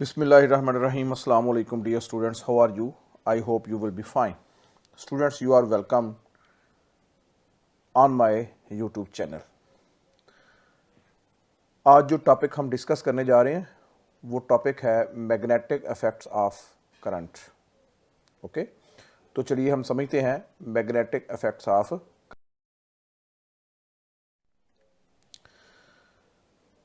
Bismillahirrahmanirrahim. Assalamu alaikum dear students. How are you? I hope you will be fine. Students, you are welcome on my YouTube channel. आज जो topic हम discuss करने जा रहे हैं वो टॉपिक है magnetic effects of current. Okay, तो चलिए हम समझते हैं मैग्नेटिक इफेक्ट्स ऑफ.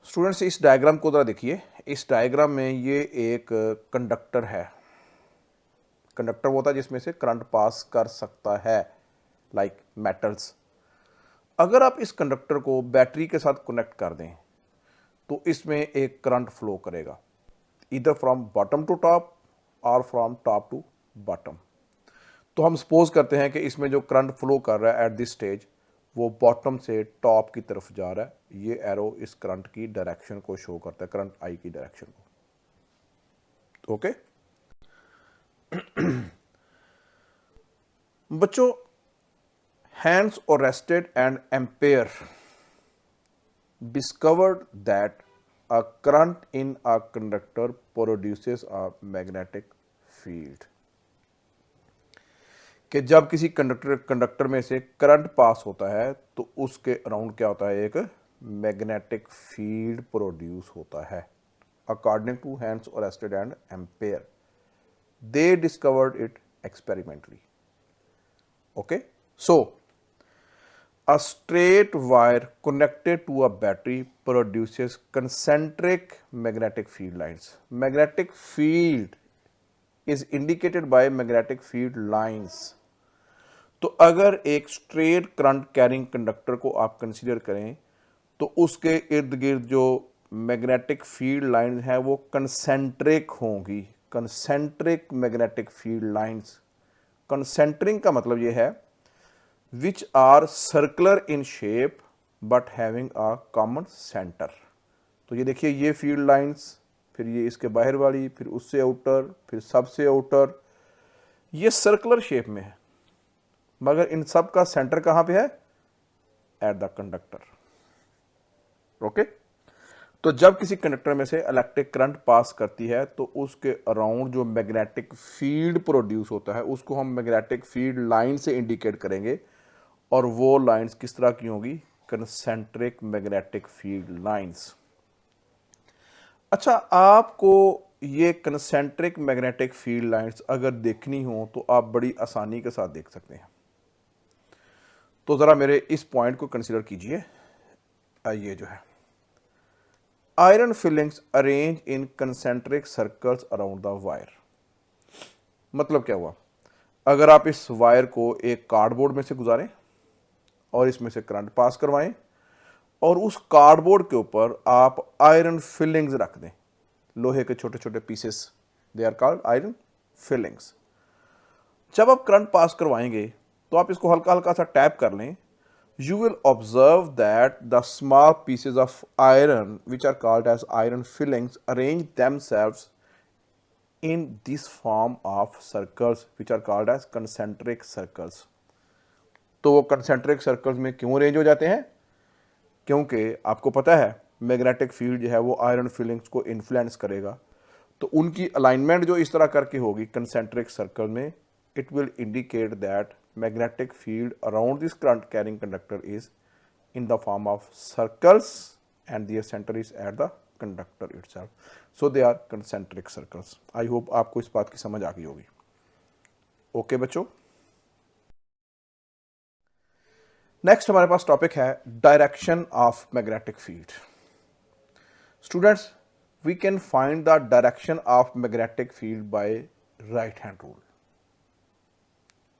स्टूडेंट्स, इस डायग्राम को ज़रा देखिए. इस डायग्राम में ये एक कंडक्टर है. कंडक्टर वो होता है जिसमें से करंट पास कर सकता है, लाइक मेटल्स. अगर आप इस कंडक्टर को बैटरी के साथ कनेक्ट कर दें तो इसमें एक करंट फ्लो करेगा, इधर फ्रॉम बॉटम टू टॉप और फ्रॉम टॉप टू बॉटम. तो हम सपोज करते हैं कि इसमें जो करंट फ्लो कर रहा है एट दिस स्टेज वो बॉटम से टॉप की तरफ जा रहा है. ये एरो इस करंट की डायरेक्शन को शो करता है, करंट आई की डायरेक्शन को. ओके बच्चों, Hans Oersted and Ampere discovered that a current in a conductor produces a magnetic field. कि जब किसी कंडक्टर में से करंट पास होता है तो उसके अराउंड क्या होता है, एक मैग्नेटिक फील्ड प्रोड्यूस होता है. According to Hans Oersted and Ampere, they discovered it experimentally. Okay, so a straight wire connected to a battery produces concentric magnetic field lines. Magnetic field is indicated by magnetic field lines. तो अगर एक straight current carrying conductor को आप consider करें तो उसके इर्द गिर्द जो मैग्नेटिक फील्ड लाइंस हैं वो कंसेंट्रिक होंगी. Concentric magnetic field lines. Concentric का मतलब ये है which are circular in shape but having a common center. तो ये देखिए, ये फील्ड लाइंस, फिर ये इसके बाहर वाली, फिर उससे आउटर, फिर सबसे आउटर, ये सर्कुलर शेप में है, मगर इन सब का सेंटर कहाँ पे है, एट द कंडक्टर. ओके, तो जब किसी कंडक्टर में से इलेक्ट्रिक करंट पास करती है तो उसके अराउंड जो मैग्नेटिक फील्ड प्रोड्यूस होता है उसको हम मैग्नेटिक फील्ड लाइन से इंडिकेट करेंगे. और वो लाइंस किस तरह की होंगी, कंसेंट्रिक मैग्नेटिक फील्ड लाइंस. अच्छा, आपको ये कंसेंट्रिक मैग्नेटिक फील्ड लाइंस अगर देखनी हो तो आप बड़ी आसानी के साथ देख सकते हैं. तो ज़रा मेरे इस पॉइंट को कंसीडर कीजिए. ये जो है, iron filings arrange in concentric circles around the wire. मतलब क्या हुआ, अगर आप इस वायर को एक कार्डबोर्ड में से गुजारें और इसमें से करंट पास करवाएं और उस कार्डबोर्ड के ऊपर आप आयरन फिलिंग्स रख दें, लोहे के छोटे छोटे pieces, they are called iron filings. जब आप करंट पास करवाएंगे तो आप इसको हल्का हल्का सा टैप कर लें. You will observe that the small pieces of iron which are called as iron filings arrange themselves in this form of circles which are called as concentric circles. तो वो concentric circles में क्यों arrange हो जाते हैं, क्योंकि आपको पता है मैग्नेटिक फील्ड जो है वो आयरन फिलिंग्स को इन्फ्लुएंस करेगा. तो उनकी अलाइनमेंट जो इस तरह करके होगी कंसेंट्रिक सर्कल में, it will indicate that magnetic field around this current carrying conductor is in the form of circles and their centre is at the conductor itself. So they are concentric circles. I hope आपको इस बात की समझ आ गई होगी. Okay बच्चों, next हमारे पास टॉपिक है direction of magnetic field. Students, we can find the direction of magnetic field by right hand rule.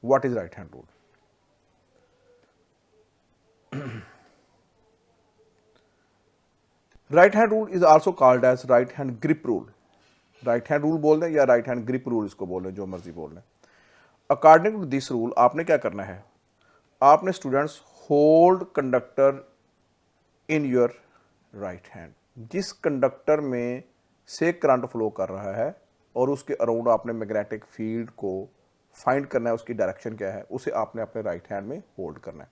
What is right hand rule? Right hand rule is also called as right hand grip rule. Right hand rule बोल दें या right hand grip rule, इसको बोल दें, जो मर्जी बोल दें. अकॉर्डिंग टू दिस रूल आपने क्या करना है, आपने students hold conductor in your right hand. जिस कंडक्टर में से करंट फ्लो कर रहा है और उसके अराउंड आपने मैग्नेटिक फील्ड को फाइंड करना है, उसकी डायरेक्शन क्या है, उसे आपने अपने राइट हैंड में होल्ड करना है.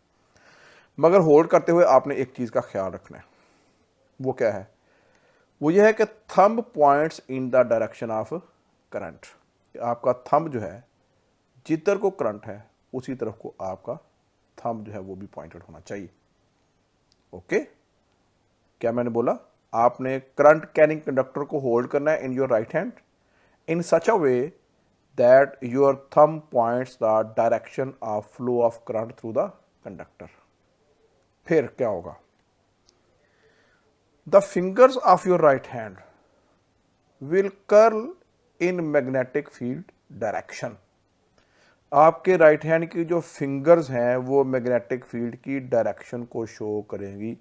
मगर होल्ड करते हुए आपने एक चीज़ का ख्याल रखना है. वो क्या है, वो ये है कि thumb points in the direction of current. आपका थंब जो है जिधर को करंट है उसी तरफ को आपका थंब जो है वो भी पॉइंटेड होना चाहिए। ओके, क्या मैंने बोला? आपने करंट कैरिंग कंडक्टर को होल्ड करना है in your right hand in such a way that your thumb points the direction of flow of current through the conductor. फिर क्या होगा? The fingers of your right hand will curl in magnetic field direction. आपके right hand की जो fingers हैं वो magnetic field की direction को शो करेंगी।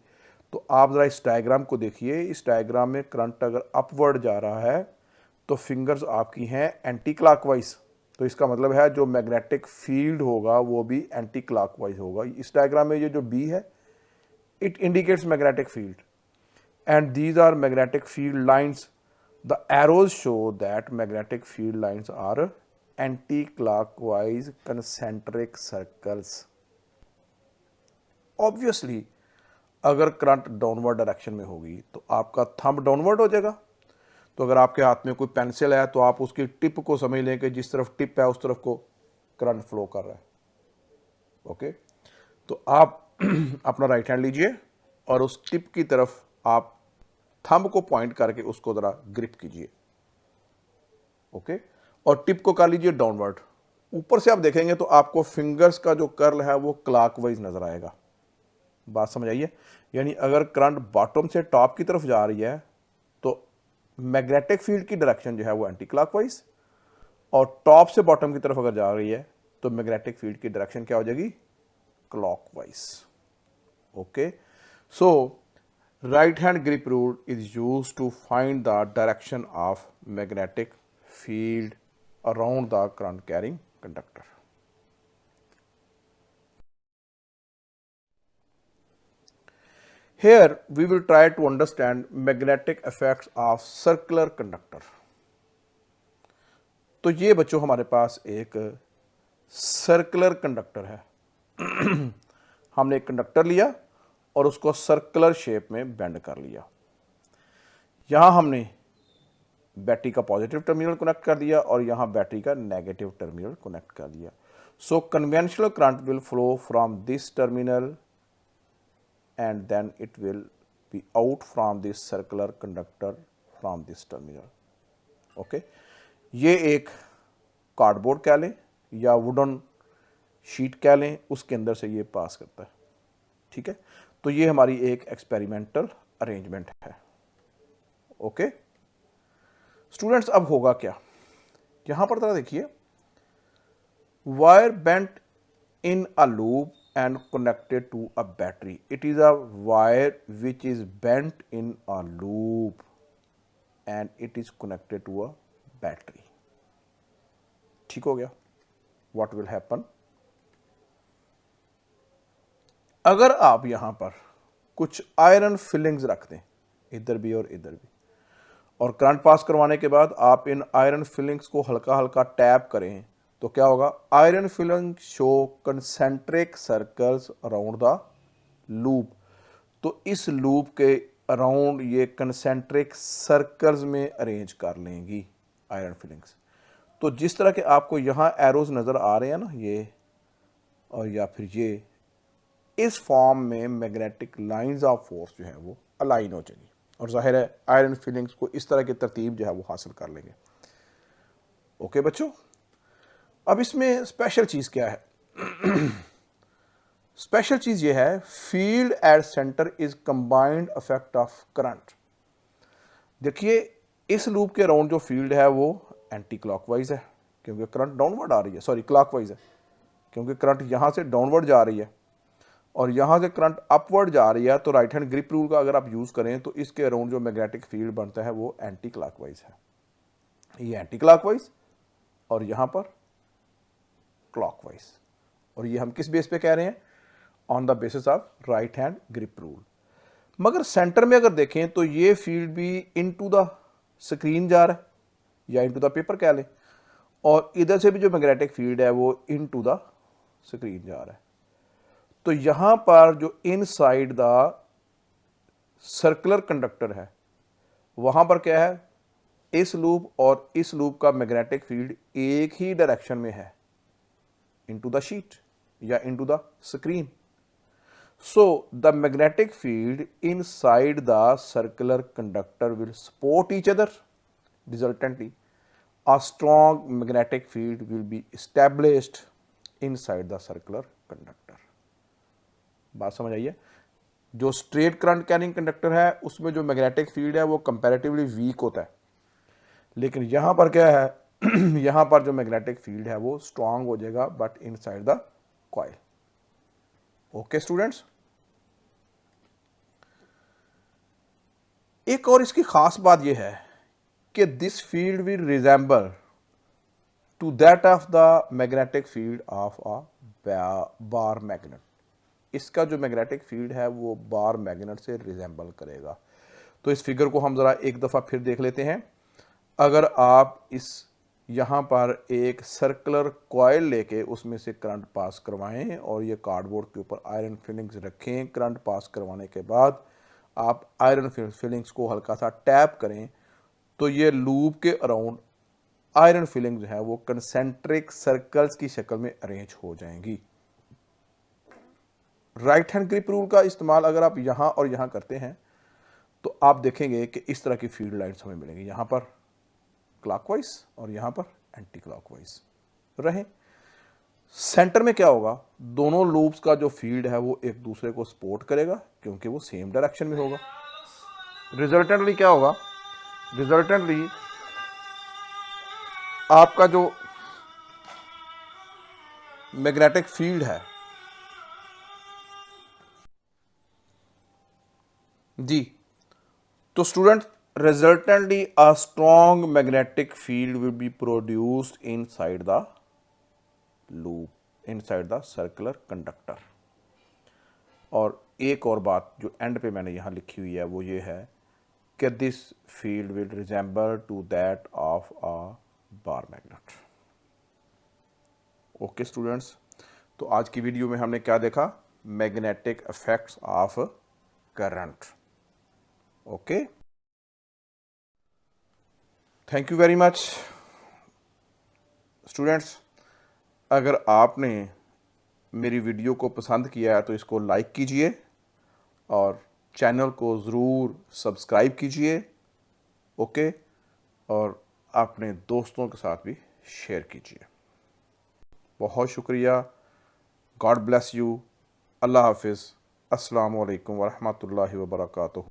तो आप ज़रा इस डायग्राम को देखिए। इस डायग्राम में करंट अगर अपवर्ड जा रहा है तो फिंगर्स आपकी हैं एंटी क्लॉकवाइज। तो इसका मतलब है जो मैग्नेटिक फील्ड होगा वो भी एंटी क्लॉकवाइज होगा। इस डायग्राम में ये जो बी है it indicates magnetic field and these are magnetic field lines. The arrows show that magnetic field lines are anti-clockwise concentric circles. Obviously, अगर करंट डाउनवर्ड डायरेक्शन में होगी तो आपका थंब डाउनवर्ड हो जाएगा। तो अगर आपके हाथ में कोई पेंसिल है तो आप उसकी टिप को समझ लें कि जिस तरफ टिप है उस तरफ को करंट फ्लो कर रहा है। ओके, तो आप अपना राइट हैंड लीजिए और उस टिप की तरफ आप थंब को पॉइंट करके उसको जरा ग्रिप कीजिए। ओके, और टिप को कर लीजिए डाउनवर्ड। ऊपर से आप देखेंगे तो आपको फिंगर्स का जो कर्ल है वो क्लॉकवाइज नजर आएगा। बात समझ आइए? यानी अगर करंट बॉटम से टॉप की तरफ जा रही है तो मैग्नेटिक फील्ड की डायरेक्शन जो है वो एंटी क्लॉकवाइज, और टॉप से बॉटम की तरफ अगर जा रही है तो मैग्नेटिक फील्ड की डायरेक्शन क्या हो जाएगी? Clockwise. Okay, so right hand grip rule is used to find the direction of magnetic field around the current carrying conductor. Here we will try to understand magnetic effects of circular conductor. तो ये बच्चों हमारे पास एक circular conductor है। हमने एक conductor लिया और उसको सर्कुलर शेप में बेंड कर लिया। यहां हमने बैटरी का पॉजिटिव टर्मिनल कनेक्ट कर दिया और यहां बैटरी का नेगेटिव टर्मिनल कनेक्ट कर दिया। So conventional current will flow from this terminal and then it will be out from this circular conductor from this terminal. Okay, ये एक कार्डबोर्ड कह लें या वुडन शीट कह लें, उसके अंदर से ये पास करता है। ठीक है, तो ये हमारी एक एक्सपेरिमेंटल अरेंजमेंट है। ओके स्टूडेंट्स, अब होगा क्या? यहां पर तरह देखिए, wire bent in a loop and connected to a battery. It is a wire which is bent in a loop and it is connected to a battery. ठीक हो गया? What will happen? अगर आप यहां पर कुछ आयरन फिलिंग्स रख दें इधर भी और इधर भी, और करंट पास करवाने के बाद आप इन आयरन फिलिंग्स को हल्का हल्का टैप करें तो क्या होगा? Iron filling show concentric circles around the loop. तो इस लूप के अराउंड ये कंसेंट्रिक सर्कल्स में अरेंज कर लेंगी आयरन फिलिंग्स। तो जिस तरह के आपको यहां एरोज नजर आ रहे हैं ना, ये और या फिर ये, इस फॉर्म में मैग्नेटिक लाइंस ऑफ फोर्स जो है वो अलाइन हो जाएगी और जाहिर है आयरन फिलिंग्स को इस तरह की तरतीब जो है वो हासिल कर लेंगे। ओके बच्चों, अब इसमें स्पेशल चीज क्या है? स्पेशल चीज ये है, field at centre is combined effect of current. देखिए इस लूप के अराउंड जो फील्ड है वो एंटी क्लॉकवाइज है क्योंकि करंट डाउनवर्ड आ रही है, सॉरी क्लॉकवाइज है क्योंकि करंट यहां से डाउनवर्ड जा रही है और यहां से करंट अपवर्ड जा रही है। तो राइट हैंड ग्रिप रूल का अगर आप यूज करें तो इसके अराउंड जो मैग्नेटिक फील्ड बनता है वो एंटी क्लॉकवाइज है। ये एंटी क्लॉकवाइज और यहां पर क्लॉकवाइज, और ये हम किस बेस पे कह रहे हैं? On the basis of right hand grip rule. मगर सेंटर में अगर देखें तो ये फील्ड भी इनटू द स्क्रीन जा रहा है या इनटू द पेपर कह लें, और इधर से भी जो मैग्नेटिक फील्ड है वो इनटू द स्क्रीन जा रहा है। तो यहां पर जो इनसाइड द सर्कुलर कंडक्टर है वहाँ पर क्या है, इस लूप और इस लूप का मैग्नेटिक फील्ड एक ही डायरेक्शन में है, इनटू द शीट या into the screen. So the magnetic field inside the circular conductor will support each other. Resultantly, a strong magnetic field will be established inside the circular conductor. बात समझ आई है? जो straight current carrying conductor है उसमें जो magnetic field है वो comparatively week होता है, लेकिन यहां पर क्या है यहां पर जो मैग्नेटिक फील्ड है वो स्ट्रांग हो जाएगा but inside the coil. Okay students, एक और इसकी खास बात यह है कि this field will resemble to that of the magnetic field of a bar magnet. इसका जो मैग्नेटिक फील्ड है वो बार मैग्नेट से रिजेंबल करेगा. तो इस फिगर को हम जरा एक दफा फिर देख लेते हैं. अगर आप इस यहां पर एक सर्कुलर कॉइल लेके उसमें से करंट पास करवाएं और ये कार्डबोर्ड के ऊपर आयरन फिलिंग्स रखें, करंट पास करवाने के बाद आप आयरन फिलिंग्स को हल्का सा टैप करें तो ये लूप के अराउंड आयरन फिलिंग्स जो है वो कंसेंट्रिक सर्कल्स की शक्ल में अरेंज हो जाएंगी. राइट हैंड ग्रिप रूल का इस्तेमाल अगर आप यहां और यहां करते हैं तो आप देखेंगे कि इस तरह की फील्ड लाइन्स हमें मिलेंगी, यहां पर क्लॉकवाइज और यहां पर एंटी क्लॉकवाइज रहे. सेंटर में क्या होगा, दोनों लूप्स का जो फील्ड है वो एक दूसरे को सपोर्ट करेगा क्योंकि वो सेम डायरेक्शन में होगा. रिजल्टेंटली क्या होगा, रिजल्टेंटली आपका जो मैग्नेटिक फील्ड है जी, तो student resultantly a strong magnetic field will be produced inside the loop, inside the circular conductor. और एक और बात जो एंड पे मैंने यहां लिखी हुई है वो ये है कि this field will resemble to that of a bar magnet. Okay students, तो आज की वीडियो में हमने क्या देखा, magnetic effects of current. Okay, thank you very much students. अगर आपने मेरी वीडियो को पसंद किया है तो इसको लाइक कीजिए और चैनल को ज़रूर सब्सक्राइब कीजिए. ओके, और अपने दोस्तों के साथ भी शेयर कीजिए. बहुत शुक्रिया. God bless you. अल्लाह हाफिज़. अस्सलामु अलैकुम वरहमतुल्लाहि वबरकातुहू.